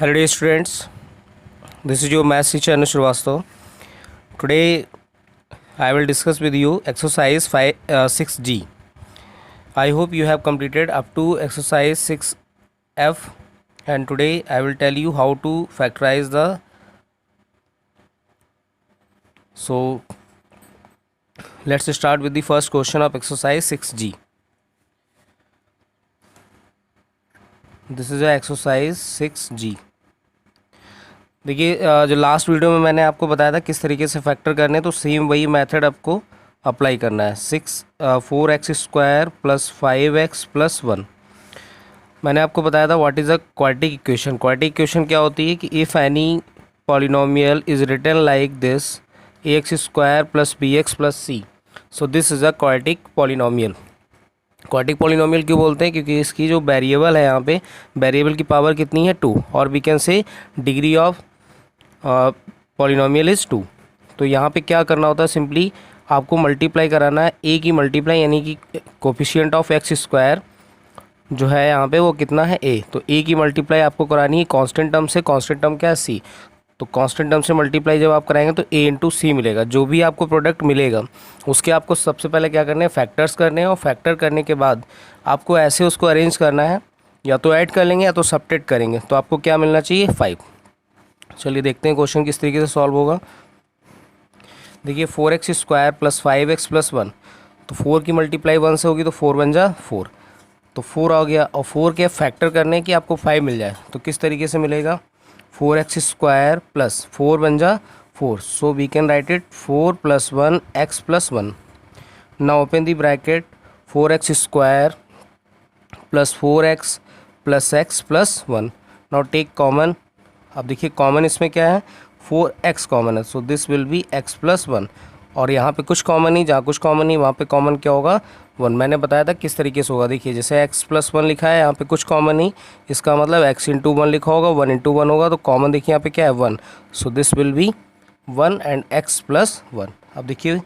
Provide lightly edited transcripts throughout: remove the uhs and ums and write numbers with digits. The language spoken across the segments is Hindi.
Hello dear students, this is your math teacher Anu Srivastava. Today I will discuss with you exercise 6G. I hope you have completed up to exercise 6F, and today I will tell you how to factorize the. So let's start with the first question of exercise 6G. This is a exercise 6G. देखिए जो लास्ट वीडियो में मैंने आपको बताया था किस तरीके से फैक्टर करने, तो सेम वही मेथड आपको अप्लाई करना है। 4x² plus 5x plus 1। मैंने आपको बताया था what is a quadratic equation. Quadratic equation क्या होती है कि if any polynomial is written like this ax² plus bx plus c, so this is a quadratic polynomial. Quadratic polynomial क्यों बोलते हैं? क्योंकि इसकी जो वेरिएबल है, यहाँ पे वेरिएबल की पावर कितनी है? 2, और we can say degree of polynomial is 2। तो यहाँ पे क्या करना होता है, सिंपली आपको मल्टीप्लाई कराना है ए की मल्टीप्लाई, यानी कि कोफिशिएंट ऑफ x² जो है यहाँ पे वो कितना है? a। तो a की मल्टीप्लाई आपको करानी है कांस्टेंट टर्म से। कांस्टेंट टर्म क्या है? c। तो कांस्टेंट टर्म से मल्टीप्लाई जब आप कराएंगे तो a इंटू सी मिलेगा। जो भी आपको प्रोडक्ट मिलेगा उसके आपको सबसे पहले क्या करने हैं? फैक्टर्स करने हैं, और फैक्टर करने के बाद आपको ऐसे उसको अरेंज करना है, या तो ऐड कर लेंगे या तो सब्ट्रैक्ट करेंगे। तो आपको क्या मिलना चाहिए? 5। चलिए देखते हैं क्वेश्चन किस तरीके से सॉल्व होगा। देखिए 4x² प्लस 5x प्लस 1, तो 4 की मल्टीप्लाई 1 से होगी तो 4 बन जा 4, तो 4 आ गया। और 4 के फैक्टर करने की आपको 5 मिल जाए, तो किस तरीके से मिलेगा? 4x² प्लस 4 बन जा 4, so we can write it 4 plus 1 x plus 1। Now open the bracket 4x² plus 4x plus x plus 1। Now take common. अब देखिए कॉमन इसमें क्या है? 4x कॉमन है, so this will be x plus 1। और यहाँ पे कुछ कॉमन नहीं, जहाँ कुछ कॉमन नहीं वहाँ पे कॉमन क्या होगा? 1। मैंने बताया था किस तरीके से होगा। देखिए जैसे x प्लस 1 लिखा है, यहाँ पे कुछ कॉमन नहीं, इसका मतलब x इंटू 1 लिखा होगा, 1 इंटू 1 होगा, तो कॉमन देखिए यहाँ पे क्या है? 1। सो this will B 1 and x plus 1। अब देखिए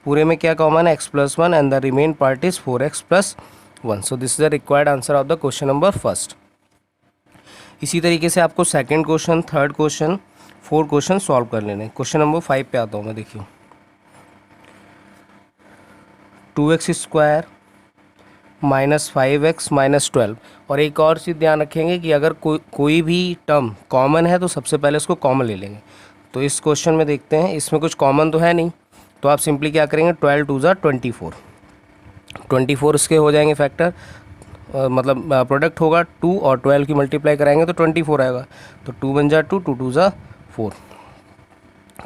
पूरे में क्या कॉमन है? x plus 1 and the remain part is 4x plus 1। So this is the required answer of the question number first. इसी तरीके से आपको second question, third question, fourth question solve कर लेने। क्वेश्चन नंबर 5 पे आता हूँ मैं। देखिए 2x² माइनस 5x माइनस 12। और एक और चीज़ ध्यान रखेंगे कि अगर कोई भी टर्म कॉमन है तो सबसे पहले उसको कॉमन ले लेंगे। तो इस क्वेश्चन में देखते हैं, इसमें कुछ कॉमन तो है नहीं, तो आप सिंपली क्या करेंगे? 12 2 ज़ा 24, 24 इसके हो जाएंगे फैक्टर, मतलब प्रोडक्ट होगा 2 और 12 की मल्टीप्लाई कराएंगे तो 24 आएगा। तो 2 बन जा 2, 2 2 ज़ा 4,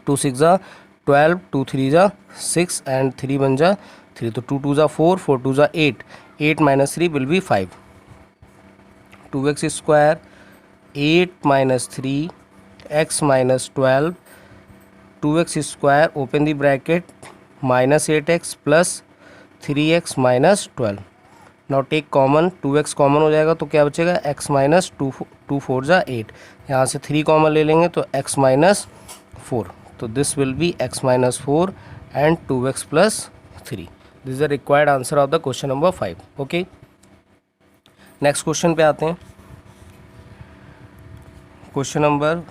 2 6 ज़ा 12, 2 3 ज़ा 6 एंड 3 बन जा 3। तो 2 2 ज़ा 4, 4 2 ज़ा 8, 8 minus 3 will be 5। 2x² 8 minus 3 x minus 12, 2x² open the bracket minus 8x plus 3x minus 12। Now take common, 2x common हो जाएगा तो क्या बचेगा? x माइनस 2 4 ज़ा 8, यहाँ से 3 कॉमन ले लेंगे तो x माइनस 4। तो this will be x minus 4 and 2x plus 3। This is the required answer of the question number 5। Okay, next question पे आते हैं। क्वेश्चन नंबर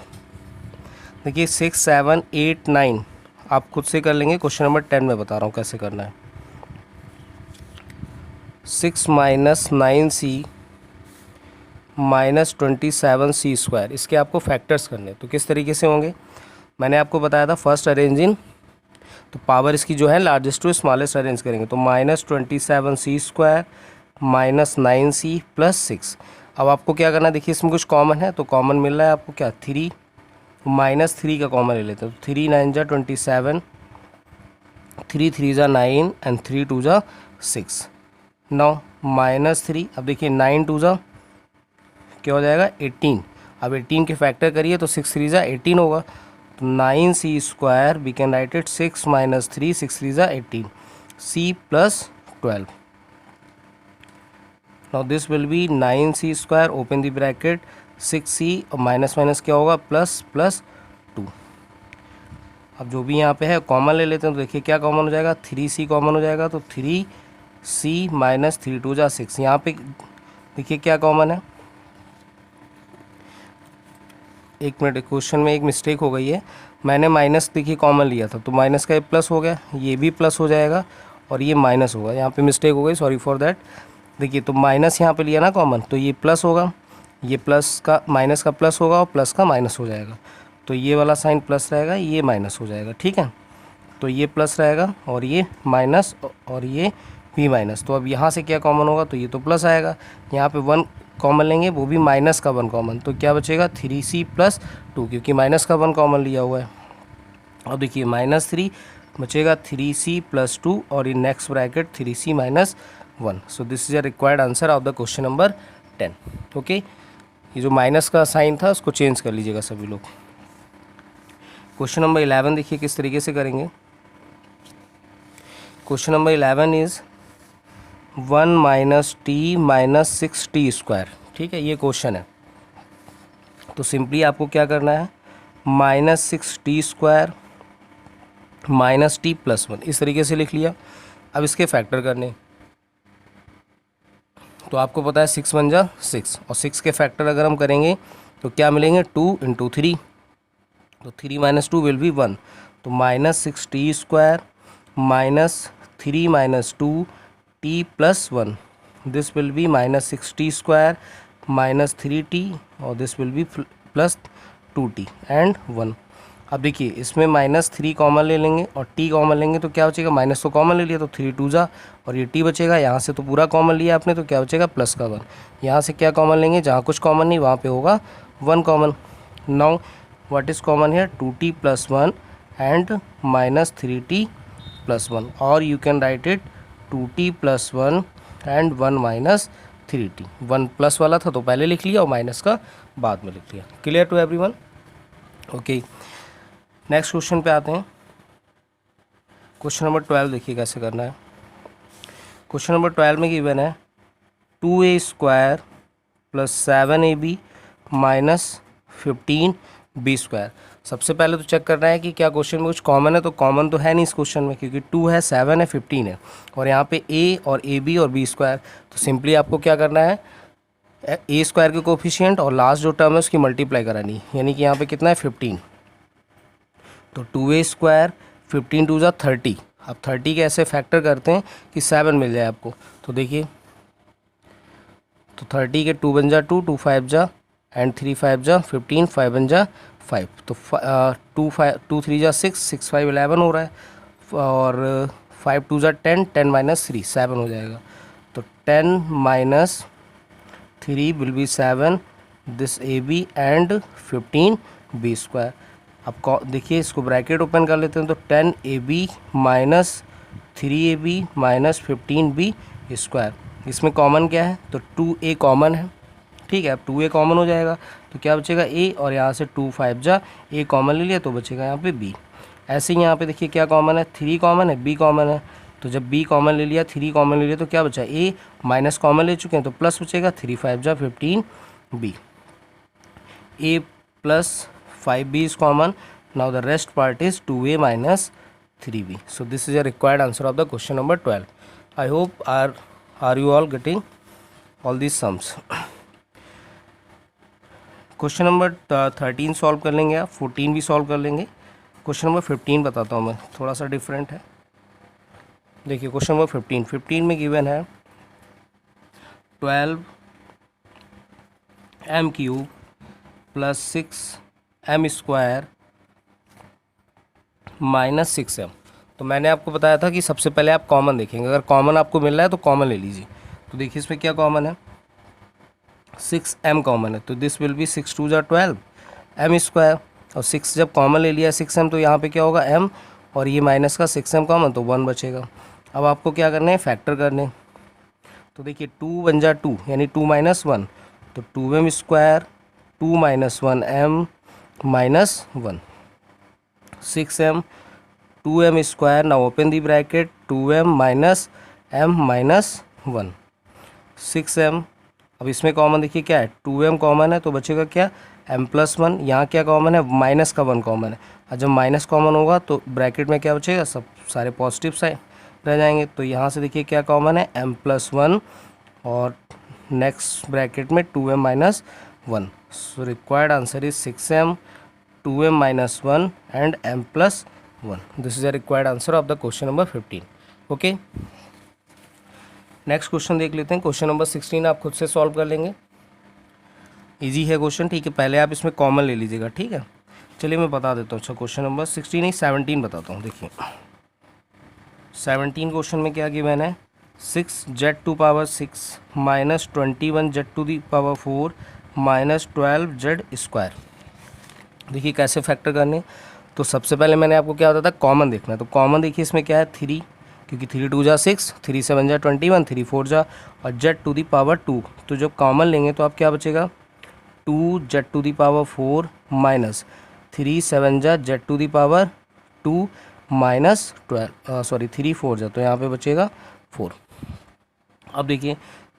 देखिए 6 7 8 9 आप खुद से कर लेंगे। क्वेश्चन नंबर 10 में बता रहा हूँ कैसे करना है। 6 माइनस 9c माइनस 27c², इसके आपको फैक्टर्स करने, तो किस तरीके से होंगे? मैंने आपको बताया था फर्स्ट अरेंज इन, तो पावर इसकी जो है लार्जेस्ट टू स्मॉलेस्ट अरेंज करेंगे। तो minus 27c² minus 9c plus 6। अब आपको क्या करना है? देखिए इसमें कुछ कॉमन है, तो कॉमन मिल रहा है आपको क्या? 3, माइनस 3 का कॉमन ले लेते हैं। तो 3 9 ज़ा 27, 3 3 ज़ा 9 एंड 3 2 ज़ा 6। नौ माइनस 3, अब देखिए 9 2 ज़ा क्या हो जाएगा? 18। अब 18 के फैक्टर करिए तो 6 3 ज़ा 18 होगा, तो 9c² we can write it 6 minus 3, 6 3 ज़ा 18, c plus 12। Now this will be 9c² open the bracket 6c और माइनस माइनस क्या होगा? Plus plus 2। अब जो भी यहाँ पे है कॉमन ले लेते हैं, तो देखिए क्या कॉमन हो जाएगा? 3c कॉमन हो जाएगा, तो 3c माइनस 3 2 ज़ा 6। यहाँ पे देखिए क्या कॉमन है? एक मिनट, क्वेश्चन में एक मिस्टेक हो गई है। मैंने माइनस देखिए कॉमन लिया था, तो माइनस का ये प्लस हो गया, ये भी प्लस हो जाएगा और ये माइनस होगा। यहाँ पे मिस्टेक हो गई, सॉरी फॉर दैट। देखिए तो माइनस यहाँ पे लिया ना कॉमन, तो ये प्लस होगा, ये प्लस का माइनस का प्लस होगा और प्लस का माइनस हो जाएगा। तो ये वाला साइन प्लस रहेगा, ये माइनस हो जाएगा, ठीक है। तो ये प्लस रहेगा और ये माइनस और ये भी माइनस। तो अब यहाँ से क्या कॉमन होगा, तो ये तो प्लस आएगा। यहाँ पे 1 कॉमन लेंगे, वो भी माइनस का 1 कॉमन, तो क्या बचेगा 3c + 2, क्योंकि माइनस का 1 कॉमन लिया हुआ है। अब देखिए -3 बचेगा 3c + 2 और in next bracket 3c - 1। So this is a required answer of the question number 10। Okay, ये जो माइनस का साइन था उसको चेंज कर लीजिएगा सभी लोग। क्वेश्चन नंबर 11 देखिए किस तरीके से करेंगे। Question number 11 is 1 - t - 6t²। ठीक है, ये क्वेश्चन है। तो सिंपली आपको क्या करना है, -6t² - t + 1 इस तरीके से लिख लिया। अब इसके फैक्टर करने, तो आपको पता है 6 × 6 और 6 के फैक्टर अगर हम करेंगे तो क्या मिलेंगे 2 × 3, तो 3 - 2 विल बी 1। तो -6t² - 3 - 2 t + 1, this will B -6t² - 3t और this will B +2t and 1। अब देखिए इसमें -3 कॉमन ले लेंगे और t कॉमन लेंगे तो क्या बचेगा, माइनस तो कॉमन ले लिया तो 3 2 जा और ये t बचेगा। यहाँ से तो पूरा कॉमन लिया आपने, तो क्या बचेगा प्लस का 1। यहाँ से क्या कॉमन लेंगे, जहाँ कुछ कॉमन नहीं वहाँ पे होगा 1 common. Now what is common here, 2t + 1 and -3t + 1, और you can write it 2t + 1 and 1 - 3t। 1 plus वाला था तो पहले लिख लिया और माइनस का बाद में लिख लिया। Clear to everyone? Okay, next question पे आते हैं। क्वेश्चन नंबर 12 देखिए कैसे करना है। क्वेश्चन नंबर 12 में गिवन है 2a² + 7ab - 15b²। सबसे पहले तो चेक करना है कि क्या क्वेश्चन में कुछ कॉमन है, तो कॉमन तो है नहीं इस क्वेश्चन में, क्योंकि 2 है, 7 है, 15 है और यहाँ पे a और ab और b²। तो सिंपली आपको क्या करना है, a² के कोफिशिएंट और लास्ट जो टर्म है उसकी मल्टीप्लाई करानी, यानी कि यहाँ पे कितना है 15। तो 2a², 15 2 = 30। अब 30 के ऐसे फैक्टर करते हैं कि 7 मिल जाए आपको। तो देखिए, तो 30 के 2 बन जा 2, 2 5 जा एंड 3 5 जा 15, 5 बन जा 5। तो 2 3 जा 6, 6 5 11 हो रहा है और 5 2 जा 10, 10 - 3 7 हो जाएगा। तो 10 - 3 will B 7, this ab and 15b²। अब देखिए इसको ब्रैकेट ओपन कर लेते हैं, तो 10ab - 3ab - 15b²। इसमें कॉमन क्या है, तो 2a कॉमन है, ठीक है। अब 2a कॉमन हो जाएगा तो क्या बचेगा a, और यहाँ से 2 5 जा a कॉमन ले लिया तो बचेगा यहाँ पे b। ऐसे ही यहाँ पे देखिए क्या कॉमन है, 3 कॉमन है, b कॉमन है। तो जब b कॉमन ले लिया, 3 कॉमन ले लिया तो क्या बचा, a माइनस कॉमन ले चुके हैं तो प्लस बचेगा, 3 5 जा 15b। a + 5b is common. Now the rest part is 2a - 3b. So this is a required answer of the question number 12. I hope are you all getting all these sums. Question number 13 solve कर लेंगे आप, 14 भी सॉल्व कर लेंगे। क्वेश्चन नंबर 15 बताता हूँ मैं, थोड़ा सा डिफरेंट है। देखिए क्वेश्चन नंबर 15 में गिवन है 12m³ + 6m² - 6m। तो मैंने आपको बताया था कि सबसे पहले आप कॉमन देखेंगे, अगर कॉमन आपको मिल रहा है तो कॉमन ले लीजिए। तो देखिए इसमें क्या कॉमन है, 6m कॉमन है, तो दिस विल बी 6 2 = 12 m²। और 6 जब कॉमन ले लिया 6m तो यहाँ पे क्या होगा m, और ये माइनस का 6m कॉमन तो 1 बचेगा। अब आपको क्या करना है, फैक्टर करने। तो देखिए 2 बन जा 2 यानी 2 - 1, तो 2m², 2 - 1m -1, 6m, 2m²। now open the bracket, 2m - m -1, 6m। अब इसमें कॉमन देखिए क्या है, 2m कॉमन है तो बचेगा क्या, m + 1। यहाँ क्या कॉमन है, माइनस का 1 कॉमन है, और जब माइनस कॉमन होगा तो ब्रैकेट में क्या बचेगा, सब सारे पॉजिटिव साइन रह जाएंगे। तो यहाँ से देखिए क्या कॉमन है, m + 1 और नेक्स्ट ब्रैकेट में 2m - 1. So required answer is 6m, 2m minus 1 and m plus 1. This is the required answer of the question number 15. Okay. Next question देख लेते हैं. क्वेश्चन नंबर 16 आप खुद से सॉल्व कर लेंगे. इजी है क्वेश्चन, ठीक है. पहले आप इसमें कॉमन ले लीजिएगा, ठीक है. चलिए मैं बता देता हूँ. अच्छा क्वेश्चन नंबर 16 नहीं 17 बताता हूँ. देखिए 17 क्वेश्चन में क्या गिवन है, 6z² minus 21z⁴ minus 12z². देखिए कैसे फैक्टर करने. तो सबसे पहले मैंने आपको क्या बताया था, कॉमन देखना है. तो कॉमन देखिए इसमें क्या है, 3, क्योंकि 3 2 जा 6, 3 7 जा 21, 3 4 जा और z⁴ तो जब कॉमन लेंगे तो आप क्या बचेगा, 2z⁴ माइनस 3 7 जा z⁴ माइनस 3 4 जा, तो यहाँ पे बचेगा 4. अब देखिए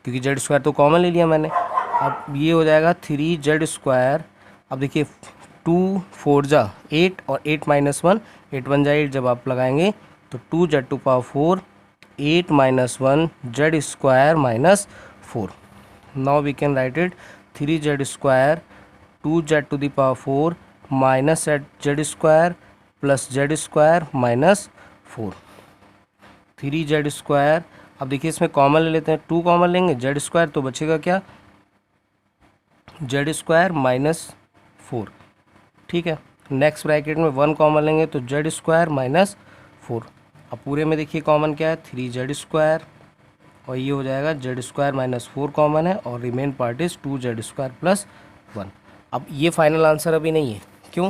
क्योंकि z² तो कॉमन ले लिया मैंने, अब ये हो जाएगा 3z². अब देखिए 2 4 जा 8 और 8 माइनस 1, 8 1 जा 8, जब आप लगाएंगे तो 2z⁴ 8 minus 1 z² minus 4. Now we can write it 3z² 2z⁴ minus z² plus z² minus 4. 3z². अब देखिए इसमें कॉमन ले लेते हैं, 2 कॉमन लेंगे, z² तो बचेगा क्या, z² माइनस 4, ठीक है. नेक्स्ट ब्रैकेट में 1 कॉमन लेंगे तो z² माइनस 4. अब पूरे में देखिए कॉमन क्या है, 3z² और ये हो जाएगा z² माइनस 4 कॉमन है और remain part is 2z² plus 1. अब ये फाइनल आंसर अभी नहीं है, क्यों,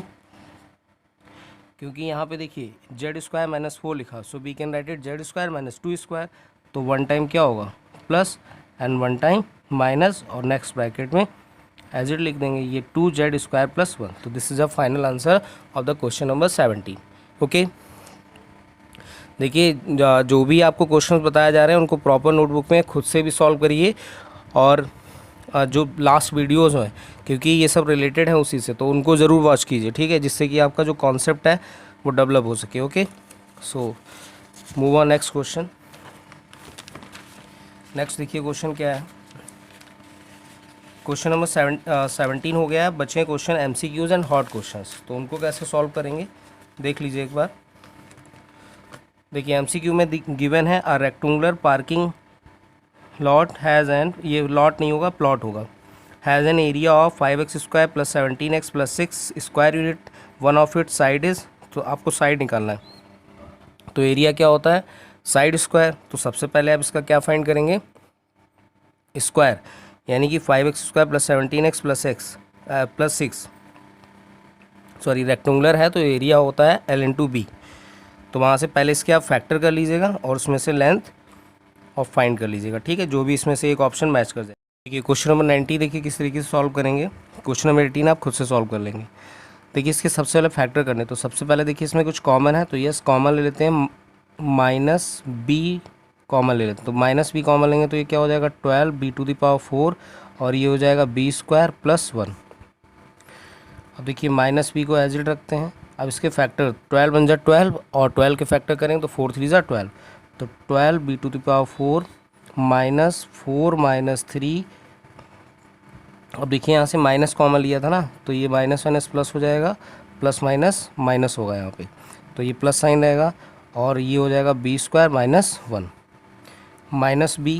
क्योंकि यहाँ पे देखिए z² माइनस 4 लिखा, so we can write it z² minus 2². तो 1 टाइम क्या होगा प्लस एंड 1 टाइम माइनस और नेक्स्ट ब्रैकेट में एज इट लिख देंगे ये 2z² प्लस 1. तो this is a final answer of the question number 17. Okay. देखिए जो भी आपको क्वेश्चन बताया जा रहे हैं उनको प्रॉपर नोटबुक में खुद से भी सॉल्व करिए और जो लास्ट वीडियोस हैं क्योंकि ये सब रिलेटेड हैं उसी से, तो उनको ज़रूर वॉच कीजिए, ठीक है, जिससे कि आपका जो कॉन्सेप्ट है वो डेवलप हो सके. Okay. So move on next question. Next देखिए क्वेश्चन क्या है. क्वेश्चन नंबर 17 हो गया है. बचे question MCQs and hot questions, तो उनको कैसे सॉल्व करेंगे देख लीजिए एक बार. देखिए MCQ में गिवन है a rectangular parking lot has an, ये लॉट नहीं होगा प्लॉट होगा, has an area of 5x² plus 17x plus 6 square unit, one of it side is. तो आपको साइड निकालना है. तो एरिया क्या होता है, साइड स्क्वायर. तो सबसे पहले आप इसका क्या फाइंड करेंगे, स्क्वायर, यानी कि 5x² plus 17x plus 6 sorry rectangular है तो एरिया होता है L/B. तो वहाँ से पहले इसके आप फैक्टर कर लीजिएगा और उसमें से लेंथ और फाइंड कर लीजिएगा, ठीक है, जो भी इसमें से एक ऑप्शन मैच कर जाए. देखिए क्वेश्चन नंबर 90 देखिए किस तरीके से सॉल्व करेंगे. क्वेश्चन नंबर 18 आप खुद से सॉल्व कर लेंगे. देखिए इसके सबसे पहले फैक्टर करने, तो सबसे पहले देखिए इसमें कुछ कॉमन है तो यस कॉमन ले लेते हैं, -b कॉमन ले लेते हैं. तो -b कॉमन लेंगे तो ये क्या हो जाएगा 12b⁴ और ये हो जाएगा b² प्लस 1. अब देखिए -b को एज इट रखते हैं. अब इसके फैक्टर 12 1 जा 12 और 12 के फैक्टर करेंगे तो 4 3 जा 12, तो 12b⁴ माइनस 4 माइनस 3. अब देखिए यहाँ से माइनस कॉमन लिया था ना, तो ये -1 प्लस हो जाएगा, प्लस माइनस माइनस होगा यहाँ पे, तो ये प्लस साइन रहेगा और ये हो जाएगा b² minus 1. Minus b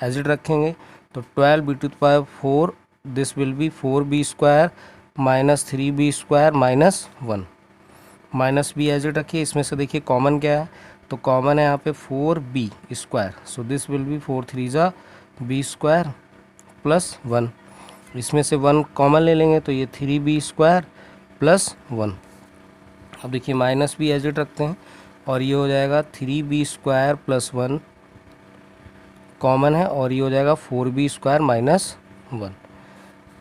as it रखेंगे तो 12b⁴ this will be 4b² minus 3b² minus 1. Minus b as it रखिए. इसमें से देखिए कॉमन क्या है, तो कॉमन है यहाँ पे 4b², so this will B 4 3 जा b² प्लस 1. इसमें से 1 कॉमन ले लेंगे तो ये 3b² प्लस 1. अब देखिए माइनस b एज इट रखते हैं और ये हो जाएगा 3b² प्लस 1 कॉमन है और ये हो जाएगा 4b² माइनस 1.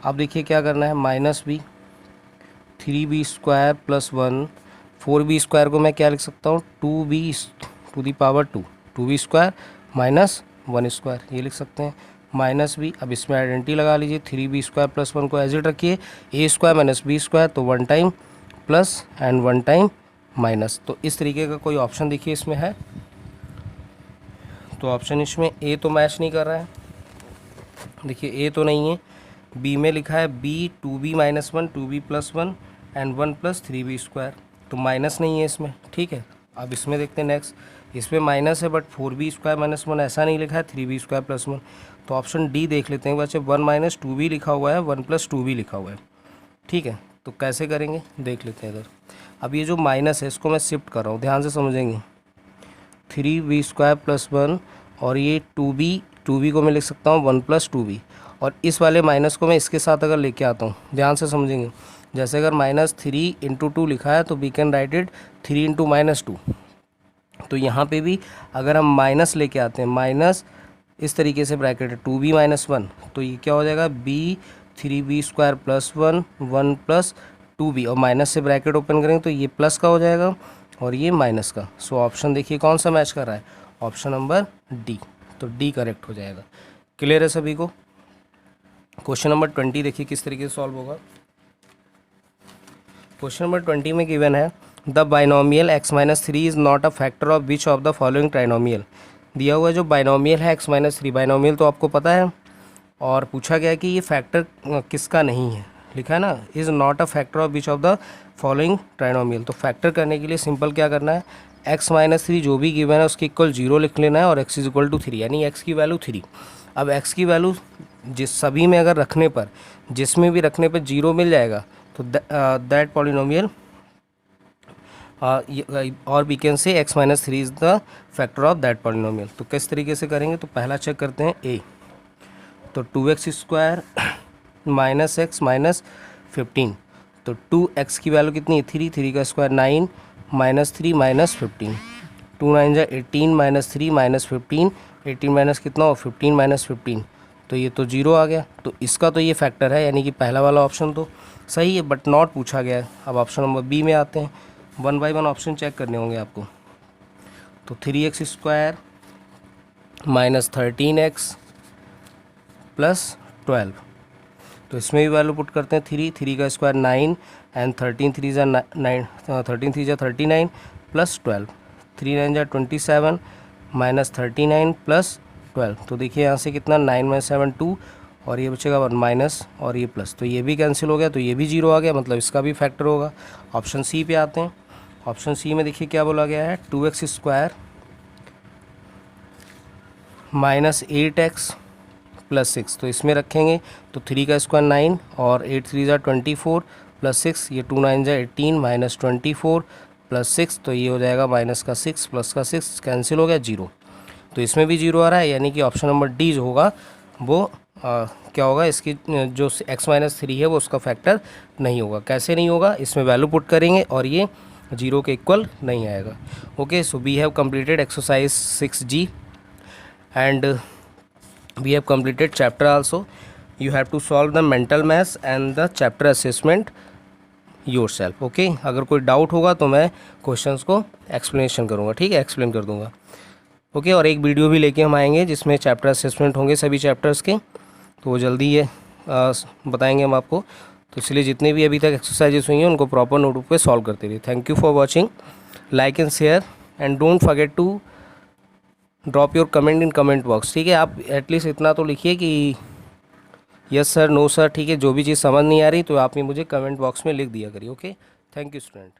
अब देखिए क्या करना है, -b 3b² प्लस 1, 4b² को मैं क्या लिख सकता हूँ 2b² 2b² माइनस 1² ये लिख सकते हैं. -b, अब इसमें आइडेंटिटी लगा लीजिए, 3b² प्लस 1 को एज इट रखिए, a² माइनस b² तो 1 time plus and 1 time minus. तो इस तरीके का कोई ऑप्शन देखिए इसमें है, तो ऑप्शन इसमें ए तो मैच नहीं कर रहा है. देखिए ए तो नहीं है, बी में लिखा है b 2b minus 1 2b plus 1 and 1 plus 3b square, तो माइनस नहीं है इसमें, ठीक है। अब इसमें देखते हैं नेक्स्ट, इसमें माइनस है बट 4b स्क्वायर माइनस 1 ऐसा नहीं लिखा है, 3b स्क्वायर प्लस 1, तो ऑप्शन डी देख लेते हैं बच्चे। 1 माइनस 2b लिखा हुआ है, 1 प्लस 2b लिखा हुआ है, ठीक है। तो कैसे करेंगे देख लेते हैं इधर। अब ये जो माइनस है इसको मैं शिफ्ट कर रहा हूँ, ध्यान से समझेंगे। 3b स्क्वायर प्लस 1 और ये 2b को मैं लिख सकता हूँ 1 प्लस 2b, और इस वाले माइनस को मैं इसके साथ अगर लेके आता हूँ, ध्यान से समझेंगे। जैसे अगर माइनस 3 इंटू 2 लिखा है तो we can write it 3 into minus 2। तो यहाँ पे भी अगर हम माइनस लेके आते हैं, माइनस इस तरीके से ब्रैकेट है 2b माइनस 1, तो ये क्या हो जाएगा b 3b square plus 1 1 plus 2b, और माइनस से ब्रैकेट ओपन करेंगे तो ये प्लस का हो जाएगा और ये माइनस का। सो ऑप्शन देखिए कौन सा मैच कर रहा है, ऑप्शन नंबर डी, तो डी करेक्ट हो जाएगा। क्लियर है सभी को। क्वेश्चन नंबर 20 देखिए किस तरीके से सॉल्व होगा। क्वेश्चन नंबर 20 में गिवन है the binomial x minus 3 is not a factor of which of the following trinomial. दिया हुआ है जो बाइनोमियल है x माइनस 3, बाइनोमियल तो आपको पता है, और पूछा गया कि ये फैक्टर किसका नहीं है, लिखा है ना is not a factor of which of the following trinomial. तो फैक्टर करने के लिए सिंपल क्या करना है, x माइनस 3 जो भी गिवन है उसके इक्वल 0 लिख लेना है और x इज इक्वल टू 3, यानी x की वैल्यू 3। अब x की वैल्यू जिस सभी में अगर रखने पर, जिसमें भी रखने पर 0 मिल जाएगा तो दैट पॉलिनोमियल और we can say x minus 3 is the factor of that polynomial. तो किस तरीके से करेंगे, तो पहला चेक करते हैं a, तो 2x square minus x minus 15, तो 2x की वैल्यू कितनी है 3, 3 का स्क्वायर 9 माइनस 3 माइनस 15, 2 9 जा 18 माइनस 3 माइनस 15, 18 माइनस कितना हो 15 माइनस 15, तो ये तो 0 आ गया। तो इसका तो ये फैक्टर है, यानी कि पहला वाला ऑप्शन तो सही है बट नॉट पूछा गया है। अब ऑप्शन नंबर बी में आते हैं, 1 बाई 1 ऑप्शन चेक करने होंगे आपको। तो 3x square minus 13x plus 12, तो इसमें भी वैल्यू पुट करते हैं 3, 3 का स्क्वायर 9 एंड 13 3 जा 9, 13 3 जा 39 प्लस 12, 3 9 जा 27 माइनस 39 प्लस 12, तो देखिए यहाँ से कितना 9 माइनस 7 2, और ये बचेगा 1 माइनस और ये प्लस, तो ये भी कैंसिल हो गया, तो ये भी 0 आ गया, मतलब इसका भी फैक्टर होगा। ऑप्शन सी पे आते हैं। ऑप्शन सी में देखिए क्या बोला गया है, 2x square minus 8x plus 6, तो इसमें रखेंगे तो 3 का स्क्वायर 9 और 8 3 जा 24 प्लस 6, ये 2 9 जा 18 माइनस 24 प्लस 6, तो ये हो जाएगा माइनस का 6 प्लस का 6 कैंसिल हो गया 0, तो इसमें भी 0 आ रहा है, यानी कि ऑप्शन नंबर डी जो होगा वो क्या होगा, इसकी जो x माइनस 3 है वो उसका फैक्टर नहीं होगा। कैसे नहीं होगा, इसमें वैल्यू पुट करेंगे और ये 0 के इक्वल नहीं आएगा। Okay, so we have completed exercise 6G and we have completed chapter also. You have to solve the mental maths and the chapter assessment yourself. Okay, अगर कोई डाउट होगा तो मैं क्वेश्चंस को एक्सप्लेनेशन करूँगा, ठीक है, एक्सप्लेन कर दूँगा। ओके, और एक वीडियो भी लेके हम आएंगे जिसमें चैप्टर असेसमेंट होंगे सभी चैप्टर्स के, तो वो जल्दी ये बताएंगे हम आपको। तो इसलिए जितने भी अभी तक एक्सरसाइजेस हुई हैं उनको प्रॉपर नोटबुक पे सॉल्व करते रहिए। Thank you for watching, like and share and don't forget to drop your comment in comment box, ठीक है। आप एटलीस्ट इतना तो लिखिए कि यस सर, नो सर, ठीक है। जो भी चीज़ समझ नहीं आ रही तो आप ये मुझे कमेंट बॉक्स में लिख दिया करिए। Okay, thank you student.